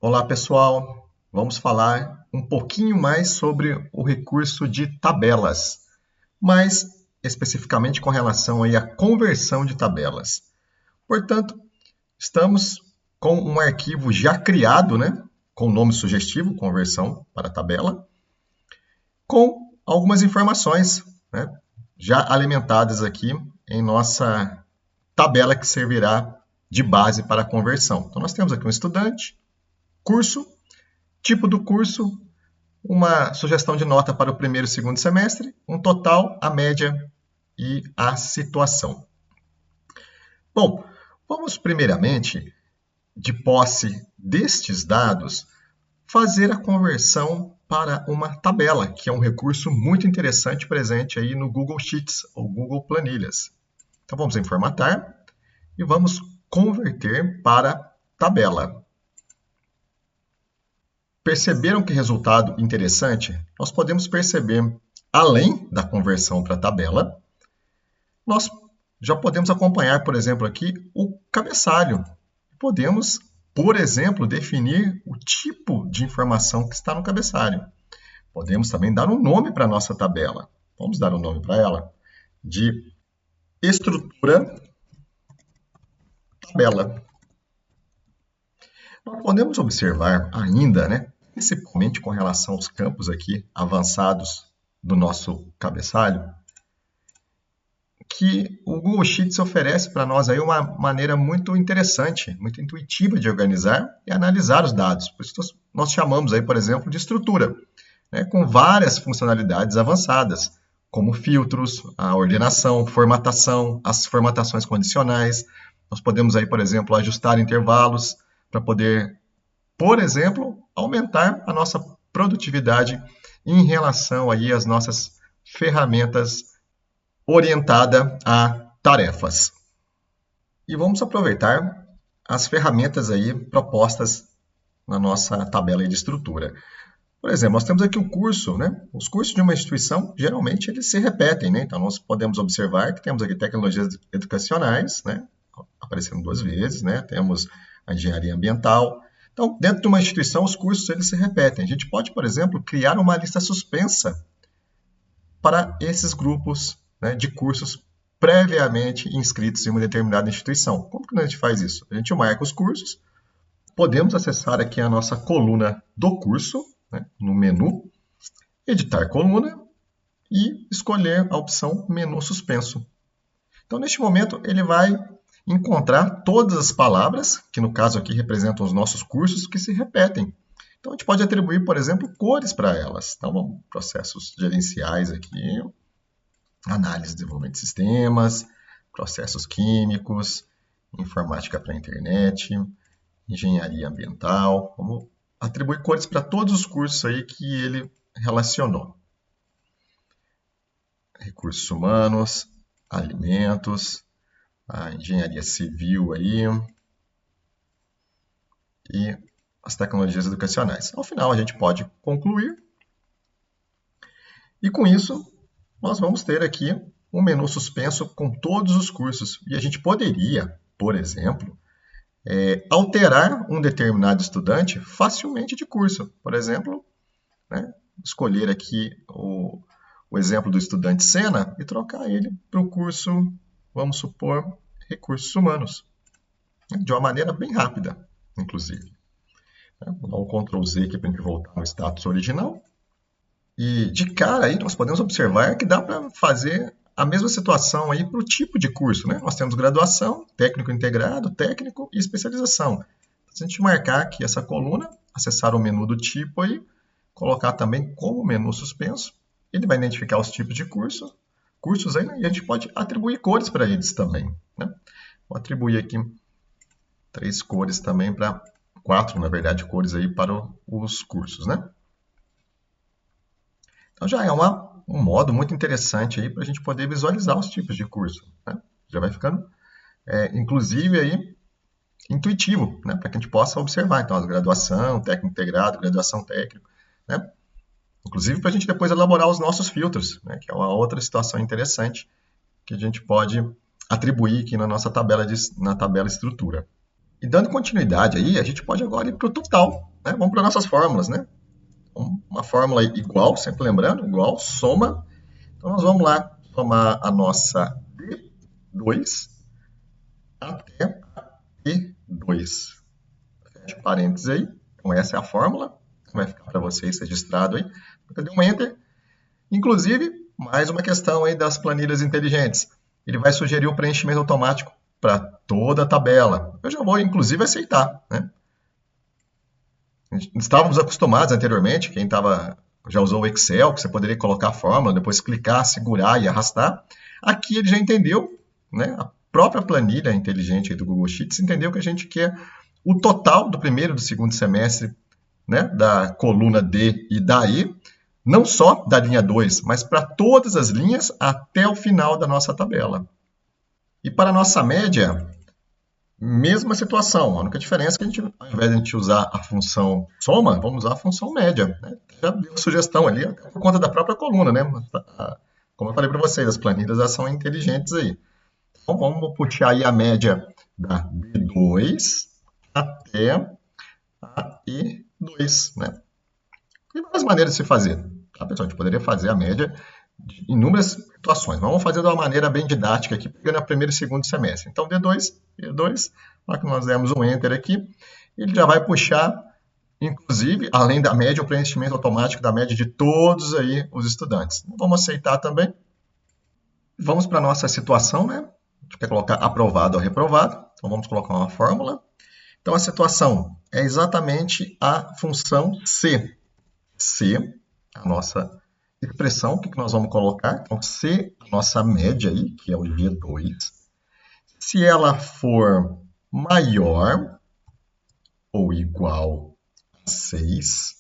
Olá, pessoal. Vamos falar um pouquinho mais sobre o recurso de tabelas, mais especificamente com relação aí à conversão de tabelas. Portanto, estamos com um arquivo já criado, né, com nome sugestivo, conversão para tabela, com algumas informações, né, já alimentadas aqui em nossa tabela que servirá de base para a conversão. Então, nós temos aqui um estudante, curso, tipo do curso, uma sugestão de nota para o primeiro e segundo semestre, um total, a média e a situação. Bom, vamos primeiramente, de posse destes dados, fazer a conversão para uma tabela, que é um recurso muito interessante presente aí no Google Sheets ou Google Planilhas. Então vamos em formatar e vamos converter para tabela. Perceberam que resultado interessante? Nós podemos perceber, além da conversão para tabela, nós já podemos acompanhar, por exemplo, aqui o cabeçalho. Podemos, por exemplo, definir o tipo de informação que está no cabeçalho. Podemos também dar um nome para a nossa tabela. Vamos dar um nome para ela de estrutura tabela. Nós podemos observar ainda, né, principalmente com relação aos campos aqui avançados do nosso cabeçalho, que o Google Sheets oferece para nós aí uma maneira muito interessante, muito intuitiva de organizar e analisar os dados. Por isso nós chamamos aí, por exemplo, de estrutura, né, com várias funcionalidades avançadas, como filtros, a ordenação, formatação, as formatações condicionais. Nós podemos aí, por exemplo, ajustar intervalos para poder, por exemplo, aumentar a nossa produtividade em relação aí às nossas ferramentas orientada a tarefas. E vamos aproveitar as ferramentas aí propostas na nossa tabela de estrutura. Por exemplo, nós temos aqui o curso, né? Os cursos de uma instituição, geralmente, eles se repetem, né? Então, nós podemos observar que temos aqui tecnologias educacionais, né? Aparecendo duas vezes, né? Temos a engenharia ambiental. Então, dentro de uma instituição, os cursos, eles se repetem. A gente pode, por exemplo, criar uma lista suspensa para esses grupos, né, de cursos previamente inscritos em uma determinada instituição. Como que a gente faz isso? A gente marca os cursos, podemos acessar aqui a nossa coluna do curso, né, no menu, editar coluna e escolher a opção menu suspenso. Então, neste momento, ele vai encontrar todas as palavras, que no caso aqui representam os nossos cursos, que se repetem. Então, a gente pode atribuir, por exemplo, cores para elas. Então, vamos processos gerenciais aqui, análise e desenvolvimento de sistemas, processos químicos, informática para a internet, engenharia ambiental. Vamos atribuir cores para todos os cursos aí que ele relacionou. Recursos humanos, alimentos, a engenharia civil aí e as tecnologias educacionais. Ao final, a gente pode concluir. E com isso, nós vamos ter aqui um menu suspenso com todos os cursos. E a gente poderia, por exemplo, alterar um determinado estudante facilmente de curso. Por exemplo, né, escolher aqui o exemplo do estudante Sena e trocar ele para o curso, vamos supor, Recursos Humanos. De uma maneira bem rápida, inclusive. Vou dar um Ctrl Z aqui para a gente voltar ao status original. E de cara aí nós podemos observar que dá para fazer a mesma situação aí para o tipo de curso, né? Nós temos graduação, técnico integrado, técnico e especialização. Então, se a gente marcar aqui essa coluna, acessar o menu do tipo aí, colocar também como menu suspenso, ele vai identificar os tipos de cursos aí, né? E a gente pode atribuir cores para eles também, né? Vou atribuir aqui 3 cores também para 4, na verdade, cores aí para os cursos, né? Então já é um modo muito interessante aí para a gente poder visualizar os tipos de curso, né? Já vai ficando, inclusive, aí, intuitivo, né? Para que a gente possa observar. Então, a graduação, técnico integrado, graduação técnico, né? Inclusive para a gente depois elaborar os nossos filtros, né? Que é uma outra situação interessante que a gente pode atribuir aqui na nossa tabela, na tabela estrutura. E dando continuidade aí, a gente pode agora ir para o total. né? Vamos para nossas fórmulas, né? Uma fórmula igual, sempre lembrando, igual, soma. Então, nós vamos lá somar a nossa D2 até E2. Fecha parênteses aí. Então, essa é a fórmula. Vai ficar para vocês registrado aí. Eu dei um Enter. Inclusive, mais uma questão aí das planilhas inteligentes. Ele vai sugerir o preenchimento automático para toda a tabela. Eu já vou, inclusive, aceitar, né? Estávamos acostumados anteriormente, quem já usou o Excel, que você poderia colocar a fórmula, depois clicar, segurar e arrastar. Aqui ele já entendeu, né? A própria planilha inteligente do Google Sheets entendeu que a gente quer o total do primeiro e do segundo semestre, né? Da coluna D e da E, não só da linha 2, mas para todas as linhas até o final da nossa tabela. E para a nossa média, mesma situação. A única diferença é que ao invés de a gente usar a função soma, vamos usar a função média, né? Já deu sugestão ali, até por conta da própria coluna, né? Como eu falei para vocês, as planilhas já são inteligentes aí. Então, vamos puxar aí a média da B2 até a E2, né? Tem várias maneiras de se fazer. Tá, pessoal? A gente poderia fazer a média de inúmeras situações. Mas vamos fazer de uma maneira bem didática aqui, pegando o primeiro e segundo semestre. Então, D2, na hora que nós demos um Enter aqui, ele já vai puxar, inclusive, além da média, o preenchimento automático da média de todos aí os estudantes. Vamos aceitar também. Vamos para a nossa situação, né? A gente quer colocar aprovado ou reprovado. Então, vamos colocar uma fórmula. Então, a situação é exatamente a função C. C, a nossa expressão, o que nós vamos colocar? Então, C, a nossa média aí, que é o G2, se ela for maior ou igual a 6,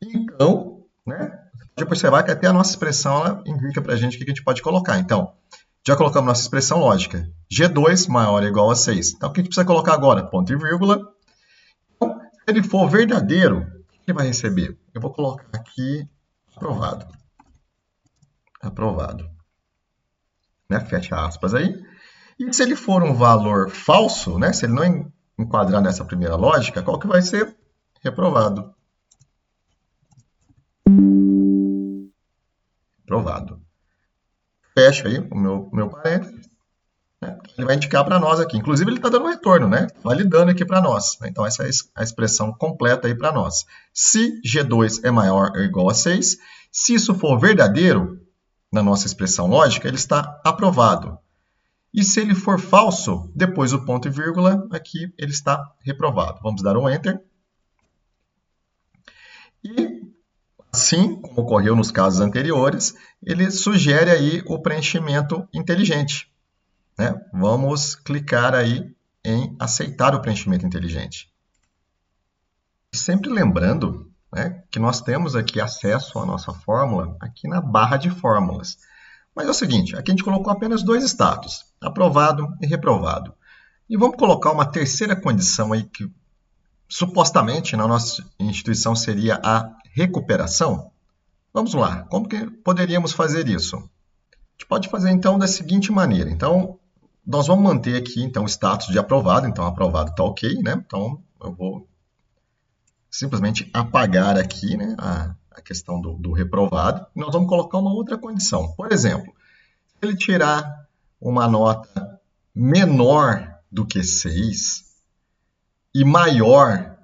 então, né, você pode observar que até a nossa expressão ela indica para a gente o que a gente pode colocar. Então, já colocamos nossa expressão lógica. G2 maior ou igual a 6. Então, o que a gente precisa colocar agora? Ponto e vírgula. Então, se ele for verdadeiro, o que ele vai receber? Eu vou colocar aqui aprovado. Aprovado. Né? Fecha aspas aí. E se ele for um valor falso, né? Se ele não enquadrar nessa primeira lógica, qual que vai ser? Reprovado. Reprovado. Fecho aí o meu parênteses. Né? Ele vai indicar para nós aqui. Inclusive, ele está dando um retorno, né? Validando aqui para nós. Então, essa é a expressão completa aí para nós. Se G2 é maior ou igual a 6, se isso for verdadeiro, na nossa expressão lógica, ele está aprovado. E se ele for falso, depois do ponto e vírgula, aqui ele está reprovado. Vamos dar um Enter. E, assim como ocorreu nos casos anteriores, ele sugere aí o preenchimento inteligente. Né? Vamos clicar aí em aceitar o preenchimento inteligente. Sempre lembrando, né, que nós temos aqui acesso à nossa fórmula aqui na barra de fórmulas. Mas é o seguinte, aqui a gente colocou apenas dois status, aprovado e reprovado. E vamos colocar uma terceira condição aí que supostamente na nossa instituição seria a recuperação. Vamos lá, como que poderíamos fazer isso? A gente pode fazer então da seguinte maneira. Então, nós vamos manter aqui então o status de aprovado, então aprovado está ok, né? Então, eu vou simplesmente apagar aqui, né, a questão do reprovado. E nós vamos colocar uma outra condição. Por exemplo, se ele tirar uma nota menor do que 6 e maior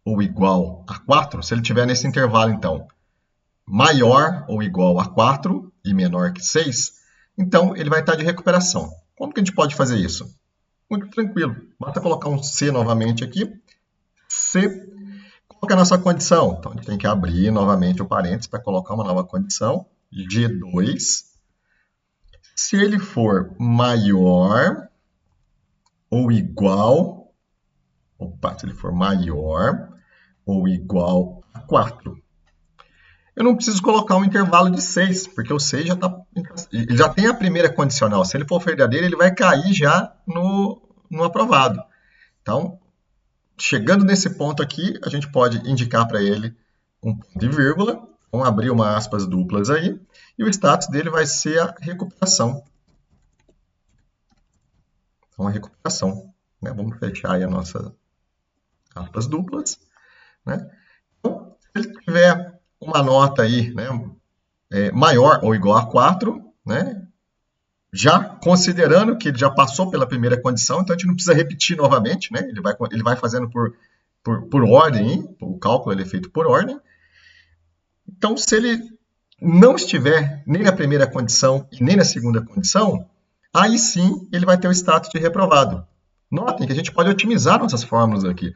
ou igual a 4, se ele tiver nesse intervalo, então, maior ou igual a 4 e menor que 6, então ele vai estar de recuperação. Como que a gente pode fazer isso? Muito tranquilo. Basta colocar um C novamente aqui. C. Qual que é a nossa condição? Então, a gente tem que abrir novamente o parênteses para colocar uma nova condição. G2. Se ele for maior ou igual... se ele for maior ou igual a 4. Eu não preciso colocar um intervalo de 6, porque o 6 já tem a primeira condicional. Se ele for verdadeiro, ele vai cair já no aprovado. Então, chegando nesse ponto aqui, a gente pode indicar para ele um ponto e vírgula, vamos abrir uma aspas duplas aí, e o status dele vai ser a recuperação. Então, a recuperação. Né? Vamos fechar aí as nossas aspas duplas. né? Então, se ele tiver uma nota aí, né, maior ou igual a 4, né, já considerando que ele já passou pela primeira condição, então a gente não precisa repetir novamente, né? Ele vai fazendo por ordem, hein? O cálculo ele é feito por ordem. Então, se ele não estiver nem na primeira condição e nem na segunda condição, aí sim ele vai ter o status de reprovado. Notem que a gente pode otimizar nossas fórmulas aqui.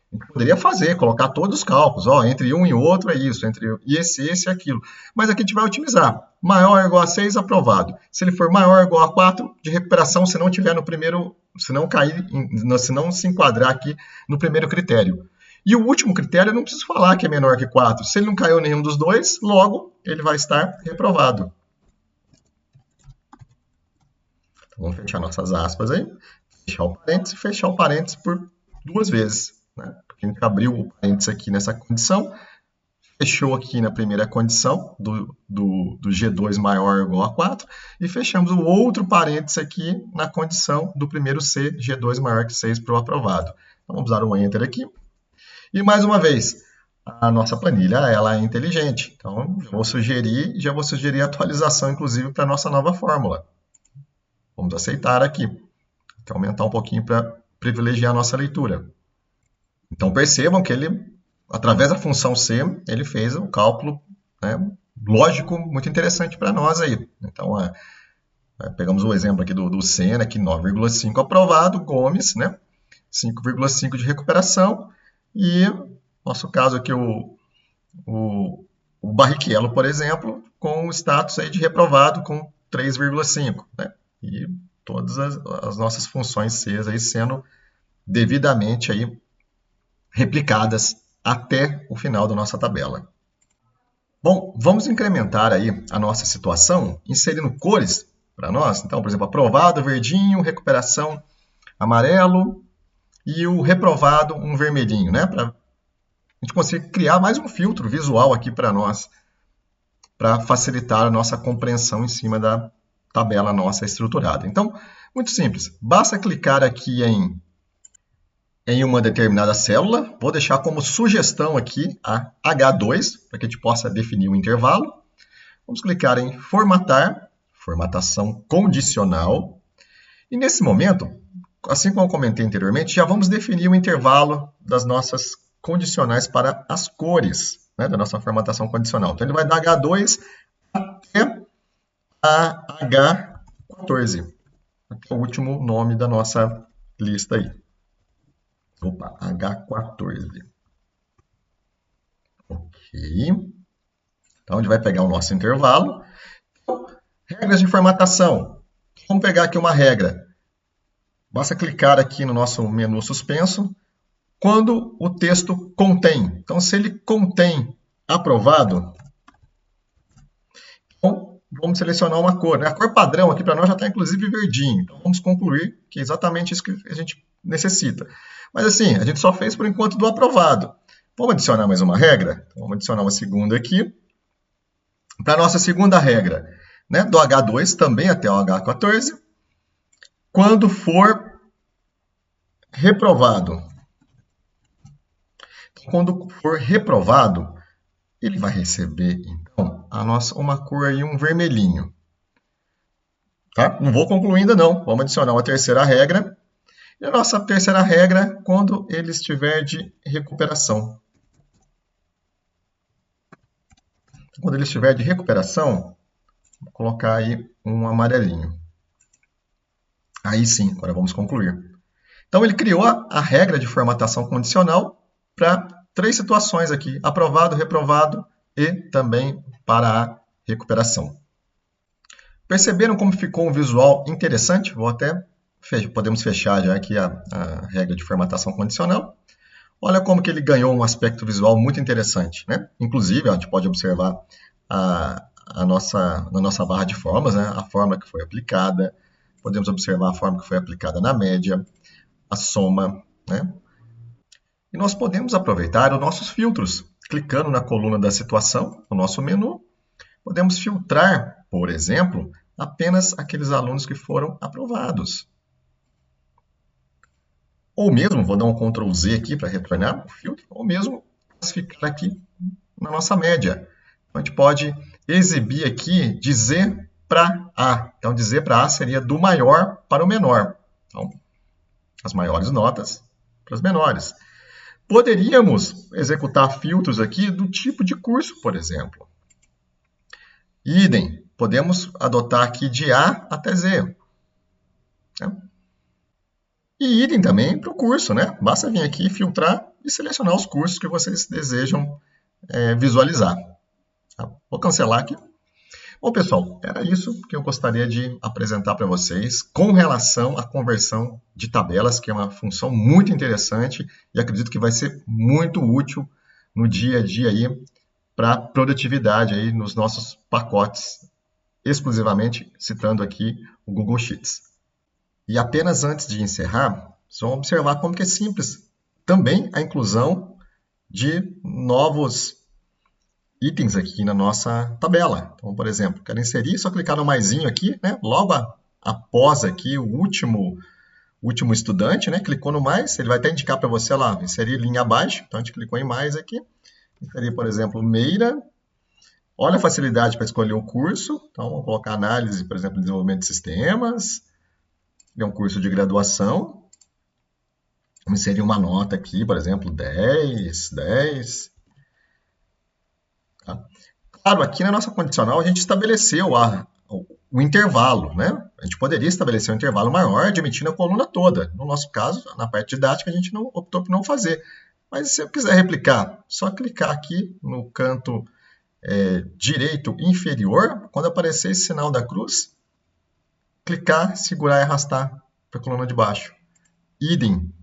A gente poderia fazer, colocar todos os cálculos, ó, entre um e outro é isso, entre esse e aquilo. Mas aqui a gente vai otimizar. Maior ou igual a 6, aprovado. Se ele for maior ou igual a 4, de recuperação, se não tiver no primeiro, se não cair, se não se enquadrar aqui no primeiro critério. E o último critério, eu não preciso falar que é menor que 4. Se ele não caiu nenhum dos dois, logo ele vai estar reprovado. Então, vamos fechar nossas aspas aí. Fechar o parênteses por 2 vezes. Né? Porque a gente abriu o parênteses aqui nessa condição, fechou aqui na primeira condição do G2 maior ou igual a 4 e fechamos o outro parênteses aqui na condição do primeiro C, G2 maior que 6 para o aprovado. Então, vamos dar um Enter aqui. E mais uma vez, a nossa planilha ela é inteligente. Então, já vou sugerir a atualização, inclusive, para a nossa nova fórmula. Vamos aceitar aqui. Então, aumentar um pouquinho para privilegiar a nossa leitura. Então, percebam que ele, através da função C, ele fez o cálculo, né, lógico muito interessante para nós aí. Então, pegamos o exemplo aqui do Senna, aqui 9,5 aprovado, Gomes, né, 5,5 de recuperação, e nosso caso aqui, o Barrichello, por exemplo, com o status aí de reprovado com 3,5, né, e todas as nossas funções C aí sendo devidamente aí replicadas até o final da nossa tabela. Bom, vamos incrementar aí a nossa situação inserindo cores para nós. Então, por exemplo, aprovado, verdinho, recuperação, amarelo e o reprovado, um vermelhinho, né? Para a gente conseguir criar mais um filtro visual aqui para nós, para facilitar a nossa compreensão em cima da tabela nossa estruturada. Então, muito simples. Basta clicar aqui em uma determinada célula. Vou deixar como sugestão aqui a H2, para que a gente possa definir o intervalo. Vamos clicar em formatar, formatação condicional. E nesse momento, assim como eu comentei anteriormente, já vamos definir o intervalo das nossas condicionais para as cores, né, da nossa formatação condicional. Então, ele vai da H2 até a H14, até o último nome da nossa lista aí. Opa, H14. Ok. Então, ele vai pegar o nosso intervalo. Então, regras de formatação. Vamos pegar aqui uma regra. Basta clicar aqui no nosso menu suspenso. Quando o texto contém. Então, se ele contém aprovado, então, vamos selecionar uma cor. Né? A cor padrão aqui para nós já está, inclusive, verdinho. Então, vamos concluir que é exatamente isso que a gente necessita. Mas assim, a gente só fez por enquanto do aprovado. Vamos adicionar mais uma regra? Então, vamos adicionar uma segunda aqui. Para a nossa segunda regra, né, do H2 também até o H14, quando for reprovado. Quando for reprovado, ele vai receber, então, uma cor aí, um vermelhinho. Tá? Não vou concluir ainda não. Vamos adicionar uma terceira regra. E a nossa terceira regra, quando ele estiver de recuperação. Quando ele estiver de recuperação, vou colocar aí um amarelinho. Aí sim, agora vamos concluir. Então, ele criou a regra de formatação condicional para 3 situações aqui, aprovado, reprovado e também para a recuperação. Perceberam como ficou um visual interessante? Podemos fechar já aqui a regra de formatação condicional. Olha como que ele ganhou um aspecto visual muito interessante, né? Inclusive, a gente pode observar na nossa barra de formas, né? A fórmula que foi aplicada. Podemos observar a forma que foi aplicada na média, a soma, né? E nós podemos aproveitar os nossos filtros. Clicando na coluna da situação, no nosso menu, podemos filtrar, por exemplo, apenas aqueles alunos que foram aprovados. Ou mesmo, vou dar um Ctrl Z aqui para retornar o filtro, ou mesmo classificar aqui na nossa média. Então, a gente pode exibir aqui de Z para A. Então, de Z para A seria do maior para o menor. Então, as maiores notas para as menores. Poderíamos executar filtros aqui do tipo de curso, por exemplo. Idem, podemos adotar aqui de A até Z. E idem também para o curso, né? Basta vir aqui, filtrar e selecionar os cursos que vocês desejam visualizar. Tá? Vou cancelar aqui. Bom, pessoal, era isso que eu gostaria de apresentar para vocês com relação à conversão de tabelas, que é uma função muito interessante e acredito que vai ser muito útil no dia a dia aí para produtividade aí nos nossos pacotes, exclusivamente citando aqui o Google Sheets. E apenas antes de encerrar, só observar como que é simples também a inclusão de novos itens aqui na nossa tabela. Então, por exemplo, quero inserir, só clicar no maisinho aqui, né? Logo após aqui o último estudante, né? Clicou no mais, ele vai até indicar para você lá, inserir linha abaixo. Então, a gente clicou em mais aqui. Inserir, por exemplo, Meira. Olha a facilidade para escolher o curso. Então, vamos colocar análise, por exemplo, desenvolvimento de sistemas. É um curso de graduação. Vamos inserir uma nota aqui, por exemplo, 10, 10. Tá? Claro, aqui na nossa condicional a gente estabeleceu o intervalo, né? A gente poderia estabelecer um intervalo maior, admitindo a coluna toda. No nosso caso, na parte didática, a gente optou por não fazer. Mas se eu quiser replicar, só clicar aqui no canto direito inferior, quando aparecer esse sinal da cruz, clicar, segurar e arrastar para a coluna de baixo. Idem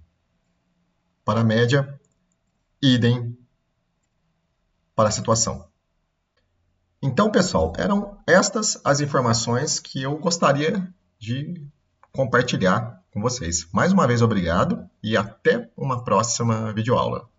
para a média, idem para a situação. Então, pessoal, eram estas as informações que eu gostaria de compartilhar com vocês. Mais uma vez, obrigado e até uma próxima videoaula.